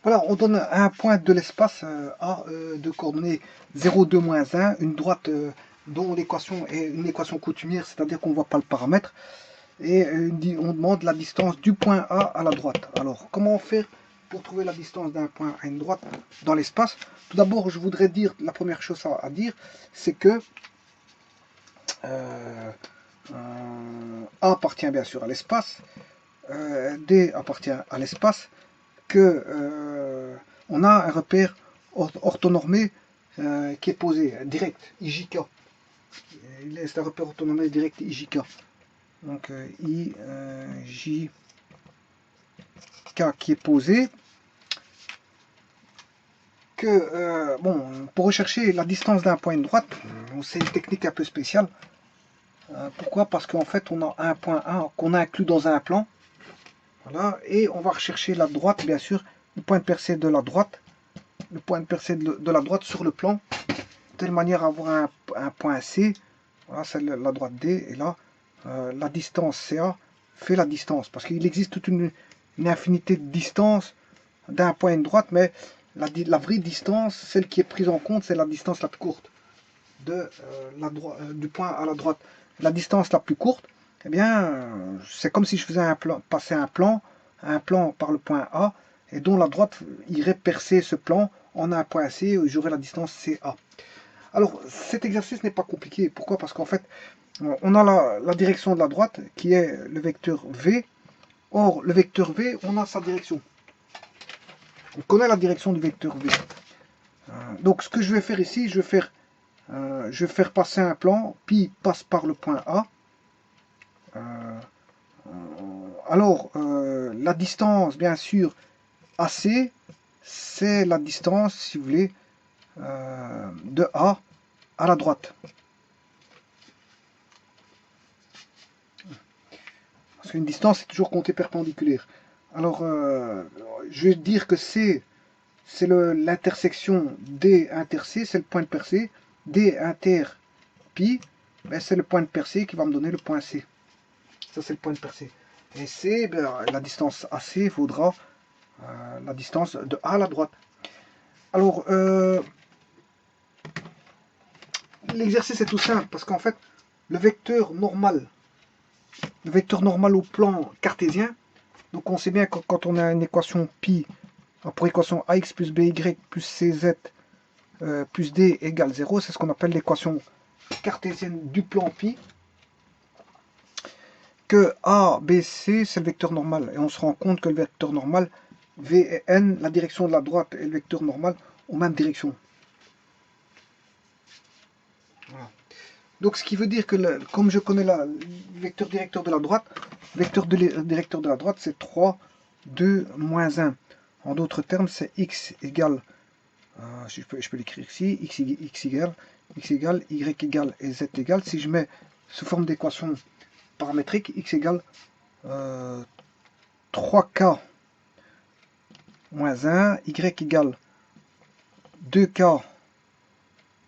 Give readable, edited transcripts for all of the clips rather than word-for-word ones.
Voilà, on donne un point de l'espace A de coordonnées 0, 2, moins 1, une droite dont l'équation est une équation coutumière, c'est-à-dire qu'on ne voit pas le paramètre, et on demande la distance du point A à la droite. Alors, comment faire pour trouver la distance d'un point à une droite dans l'espace? Tout d'abord, je voudrais dire, la première chose à dire, c'est que A appartient bien sûr à l'espace, D appartient à l'espace, que on a un repère orthonormé qui est posé direct, IJK. C'est un repère orthonormé direct IJK. Donc IJK qui est posé. Que bon, pour rechercher la distance d'un point de droite, c'est une technique un peu spéciale. Pourquoi? Parce qu'en fait, on a un point A qu'on inclut dans un plan. Voilà, et on va rechercher la droite, bien sûr, le point de percée de la droite, le point de percée de la droite sur le plan, de telle manière à avoir un point C. Voilà, c'est la droite D, et là, la distance CA fait la distance, parce qu'il existe toute une infinité de distances d'un point à une droite, mais la vraie distance, celle qui est prise en compte, c'est la distance la plus courte du point à la droite. La distance la plus courte, eh bien, c'est comme si je faisais passer un plan par le point A, et dont la droite irait percer ce plan en un point C, où j'aurai la distance CA. Alors, cet exercice n'est pas compliqué. Pourquoi? Parce qu'en fait, on a la direction de la droite, qui est le vecteur V. Or, le vecteur V, on a sa direction. On connaît la direction du vecteur V. Donc, ce que je vais faire ici, je vais faire passer un plan, pi passe par le point A. Alors, la distance, bien sûr, AC, c'est la distance, si vous voulez, de A à la droite. Parce qu'une distance est toujours comptée perpendiculaire. Alors, je vais dire que c'est l'intersection D inter C, c'est le point de percée. D inter pi, ben, c'est le point de percée qui va me donner le point C. Ça, c'est le point de percée. Et C, ben, la distance AC vaudra la distance de A à la droite. Alors, l'exercice est tout simple, parce qu'en fait, le vecteur normal au plan cartésien, donc on sait bien que quand on a une équation pi, pour équation ax plus by plus cz plus d égale 0, c'est ce qu'on appelle l'équation cartésienne du plan pi, que a, b, c, c'est le vecteur normal. Et on se rend compte que le vecteur normal, v et n, la direction de la droite et le vecteur normal ont même direction. Voilà. Donc ce qui veut dire que, comme je connais le vecteur directeur de la droite, directeur de la droite, c'est 3, 2, moins 1. En d'autres termes, c'est x égale, je peux l'écrire ici, x égale, y égale et z égale. Si je mets sous forme d'équation paramétrique, x égale 3k moins 1, y égale 2k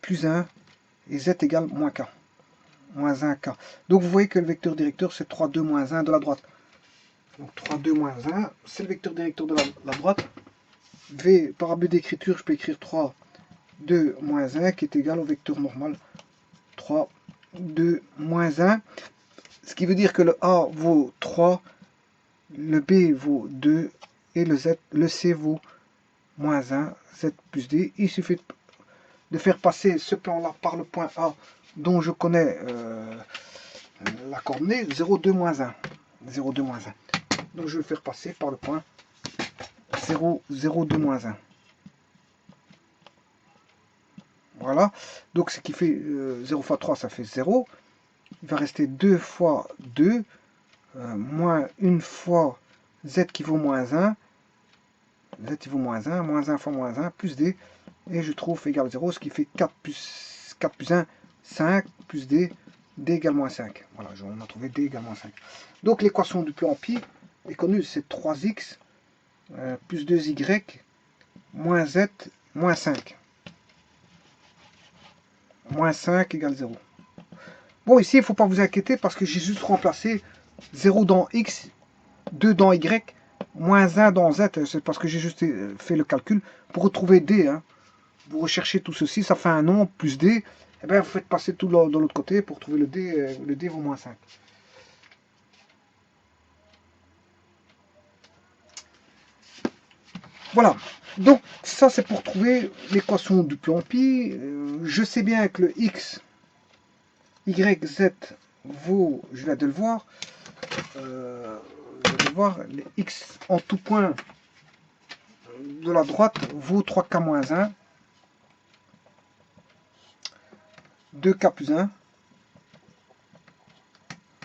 plus 1, et z égale moins k. Moins 1k. Donc vous voyez que le vecteur directeur, c'est 3, 2, moins 1 de la droite. Donc 3, 2, moins 1, c'est le vecteur directeur de la droite. V, par abus d'écriture, je peux écrire 3, 2, moins 1, qui est égal au vecteur normal 3, 2, moins 1. Ce qui veut dire que le A vaut 3, le B vaut 2, et le C vaut moins 1, Z plus D. Il suffit de faire passer ce plan-là par le point A, dont je connais la coordonnée 0, 2, moins 1. 0, 2, moins 1. Donc je vais le faire passer par le point 0, 0, 2, moins 1. Voilà. Donc ce qui fait 0 fois 3, ça fait 0. Il va rester 2 fois 2, moins 1 fois z qui vaut moins 1. Z qui vaut moins 1, moins 1 fois moins 1, plus d. Et je trouve égal 0, ce qui fait 4 plus 1, 5, plus d, d égale moins 5. Voilà, on a trouvé d égale moins 5. Donc l'équation du plan pi est connue, c'est 3x plus 2y moins z moins 5. Moins 5 égale 0. Bon, ici, il ne faut pas vous inquiéter parce que j'ai juste remplacé 0 dans x, 2 dans y moins 1 dans Z, c'est parce que j'ai juste fait le calcul. Pour retrouver D, hein, vous recherchez tout ceci, ça fait un nombre plus D. Et bien, vous faites passer tout de l'autre côté pour trouver le D vaut moins 5. Voilà, donc ça c'est pour trouver l'équation du plan pi. Je sais bien que le x, y, z vaut, je viens de le voir, les x en tout point de la droite vaut 3k moins 1, 2k plus 1,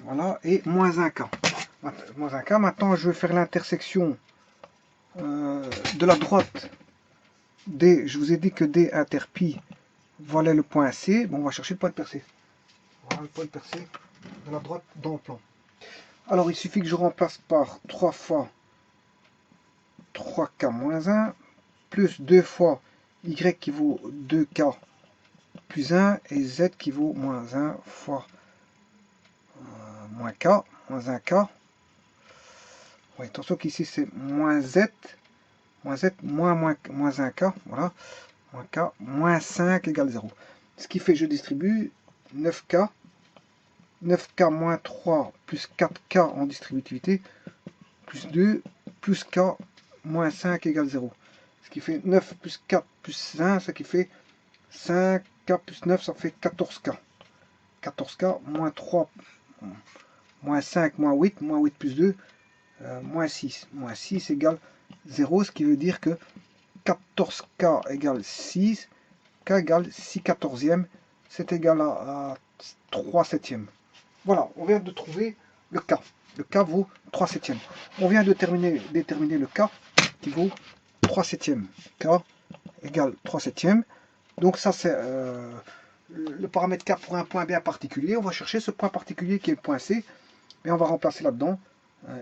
voilà, et moins 1k. Moins 1k, maintenant je vais faire l'intersection de la droite D, je vous ai dit que D inter pi valait le point C. Bon, on va chercher le point de percée. Voilà le point de percée de la droite dans le plan. Alors, il suffit que je remplace par 3 fois 3k moins 1, plus 2 fois y qui vaut 2k plus 1, et z qui vaut moins 1 fois moins k, moins 1k. Oui, attention qu'ici c'est moins z, moins 1k, voilà. Moins k, moins 5 égale 0. Ce qui fait que je distribue 9k, 9k moins 3 plus 4k en distributivité, plus 2, plus k, moins 5 égale 0. Ce qui fait 9 plus 4 plus 1, ce qui fait 5k plus 9, ça fait 14k. 14k, moins 3, moins 5, moins 8 plus 2, moins 6. Moins 6 égale 0, ce qui veut dire que 14k égale 6, k égale 6 quatorzièmes, c'est égal à 3 septièmes. Voilà, on vient de trouver le k. Le k vaut 3 septièmes. On vient de déterminer le k qui vaut 3 septièmes. K égale 3 septièmes. Donc ça c'est le paramètre k pour un point bien particulier. On va chercher ce point particulier qui est le point C. Et on va remplacer là-dedans.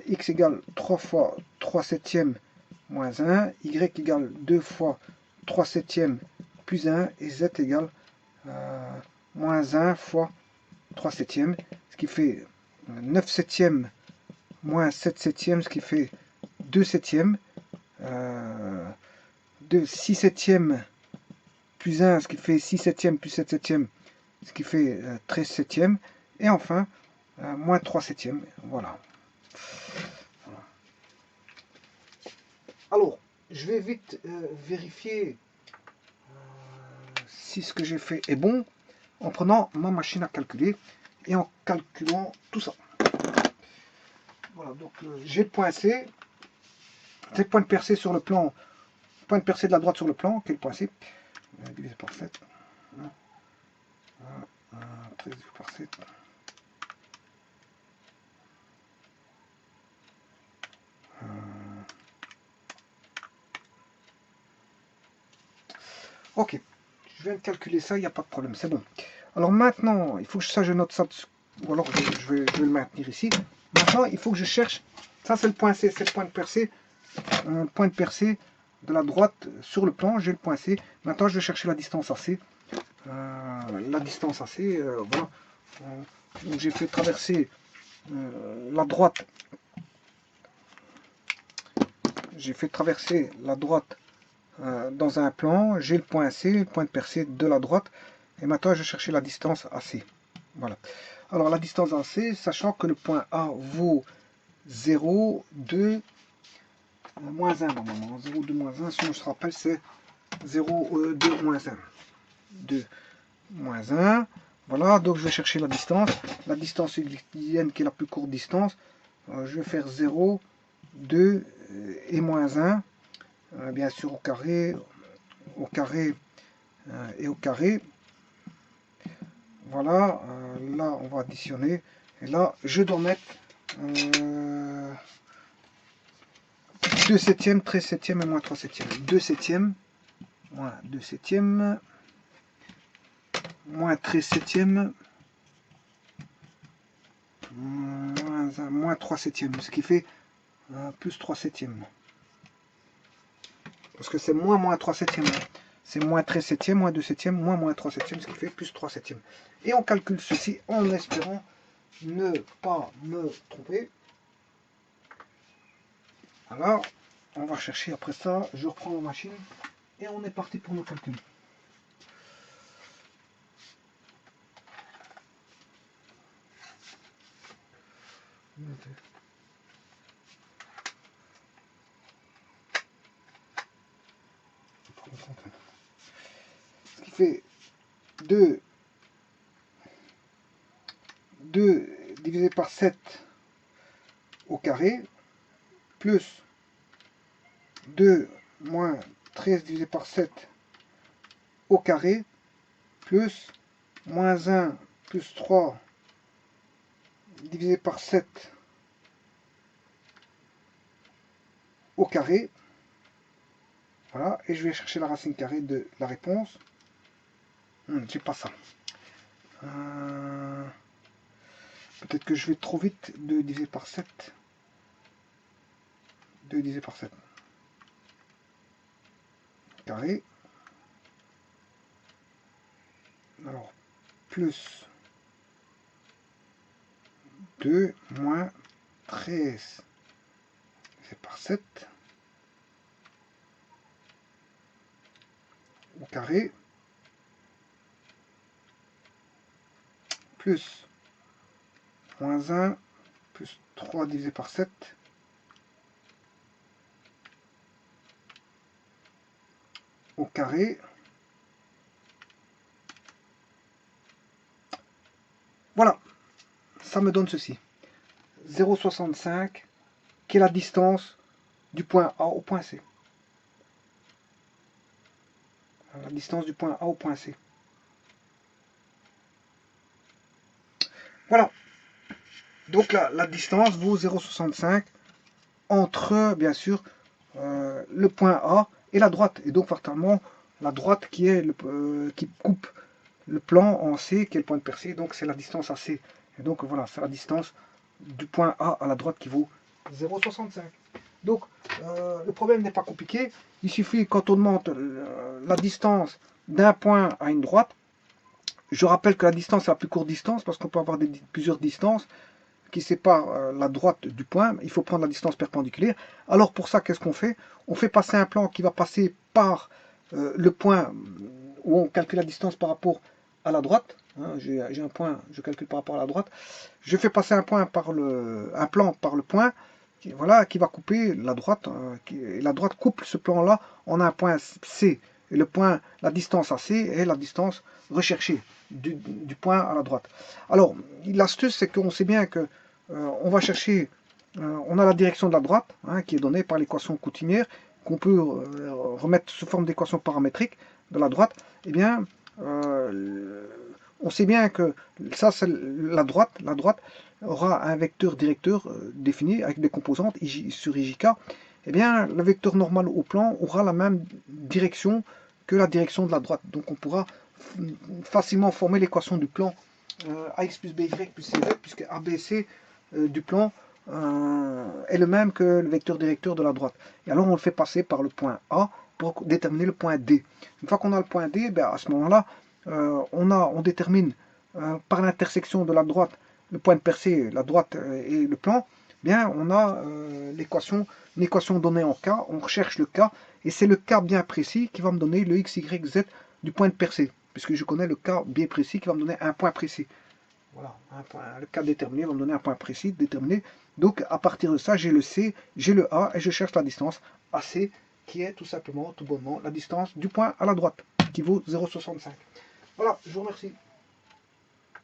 X égale 3 fois 3 septièmes moins 1. Y égale 2 fois 3 septièmes plus 1. Et Z égale moins 1 fois 3 septièmes. Ce qui fait 9 septièmes moins 7 septièmes, ce qui fait 2 septièmes. 6 septièmes plus 1, ce qui fait 6 septièmes plus 7 septièmes, ce qui fait 13 septièmes. Et enfin, moins 3 septièmes. Voilà. Alors, je vais vite vérifier si ce que j'ai fait est bon en prenant ma machine à calculer et en calculant tout ça. Voilà, donc j'ai le point C, c'est le point de percée sur le plan, point de percée de la droite sur le plan, qui est le point C, divisé par 7. 13 par 7. Ok, je viens de calculer ça, il n'y a pas de problème, c'est bon. Alors maintenant, il faut que je note ça, ou alors je vais le maintenir ici. Maintenant, il faut que je cherche, ça c'est le point C, c'est le point de percée de la droite sur le plan, j'ai le point C. Maintenant, je vais chercher la distance AC. La distance AC, voilà. Donc j'ai fait traverser la droite. J'ai fait traverser la droite dans un plan, j'ai le point C, le point de percée de la droite, et maintenant je vais chercher la distance AC. Voilà. Alors la distance AC, sachant que le point A vaut 0, 2, moins 1 normalement. 0, 2, moins 1, si on se rappelle, c'est 0, 2, moins 1. 2, moins 1. Voilà, donc je vais chercher la distance. La distance euclidienne qui est la plus courte distance. Je vais faire 0, 2 et moins 1. Bien sûr au carré et au carré. Voilà, là on va additionner. Et là, je dois mettre 2 septièmes, 13 septièmes et moins 3 septièmes. 2 septièmes, moins 2 septièmes, moins 13 septièmes, moins 3 septièmes, ce qui fait plus 3 septièmes. Parce que c'est moins 3 septièmes. C'est moins 13 septièmes, moins 2 septièmes, moins 3 septièmes, ce qui fait plus 3 septièmes. Et on calcule ceci en espérant ne pas me tromper. Alors, on va chercher après ça, je reprends ma machine et on est parti pour nos calculs. Ce qui fait 2 divisé par 7 au carré, plus 2 moins 13 divisé par 7 au carré, plus moins 1 plus 3 divisé par 7 au carré. Voilà, et je vais chercher la racine carrée de la réponse. J'ai pas ça. Peut-être que je vais trop vite. 2 divisé par 7. 2 divisé par 7. Carré. Alors, plus 2 moins 13 divisé par 7 au carré, plus moins 1 plus 3 divisé par 7 au carré. Voilà, ça me donne ceci. 0,65 qui est la distance du point A au point C. La distance du point A au point C. Voilà. Donc la distance vaut 0,65 entre, bien sûr, le point A et la droite. Et donc, fatalement, la droite qui coupe le plan en C, qui est le point de percée. Donc, c'est la distance AC. Et donc, voilà, c'est la distance du point A à la droite qui vaut 0,65. Donc, le problème n'est pas compliqué. Il suffit, quand on demande la distance d'un point à une droite, je rappelle que la distance est la plus courte distance, parce qu'on peut avoir plusieurs distances qui séparent la droite du point. Il faut prendre la distance perpendiculaire. Alors, pour ça, qu'est-ce qu'on fait? On fait passer un plan qui va passer par le point où on calcule la distance par rapport à la droite. J'ai un point, je calcule par rapport à la droite. Je fais passer un plan par le point, voilà, qui va couper la droite. Et la droite coupe ce plan-là en un point C. Et le point, la distance AC est la distance recherchée du point à la droite. Alors, l'astuce, c'est qu'on sait bien que on va chercher, on a la direction de la droite, qui est donnée par l'équation coutumière, qu'on peut remettre sous forme d'équation paramétrique de la droite. Eh bien, on sait bien que ça, c'est la droite. La droite aura un vecteur directeur défini avec des composantes sur IJK. Eh bien, le vecteur normal au plan aura la même direction que la direction de la droite. Donc, on pourra facilement former l'équation du plan AX plus BY plus CZ, puisque ABC du plan est le même que le vecteur directeur de la droite. Et alors, on le fait passer par le point A pour déterminer le point D. Une fois qu'on a le point D, ben, à ce moment-là, on détermine par l'intersection de la droite, le point de percée, la droite et le plan, bien, on a une équation donnée en K, on recherche le K, et c'est le K bien précis qui va me donner le X, Y, Z du point de percée, puisque je connais le K bien précis qui va me donner un point précis. Voilà, le K déterminé va me donner un point précis, déterminé. Donc, à partir de ça, j'ai le C, j'ai le A, et je cherche la distance AC, qui est tout simplement, tout bonnement, la distance du point à la droite, qui vaut 0,65. Voilà, je vous remercie.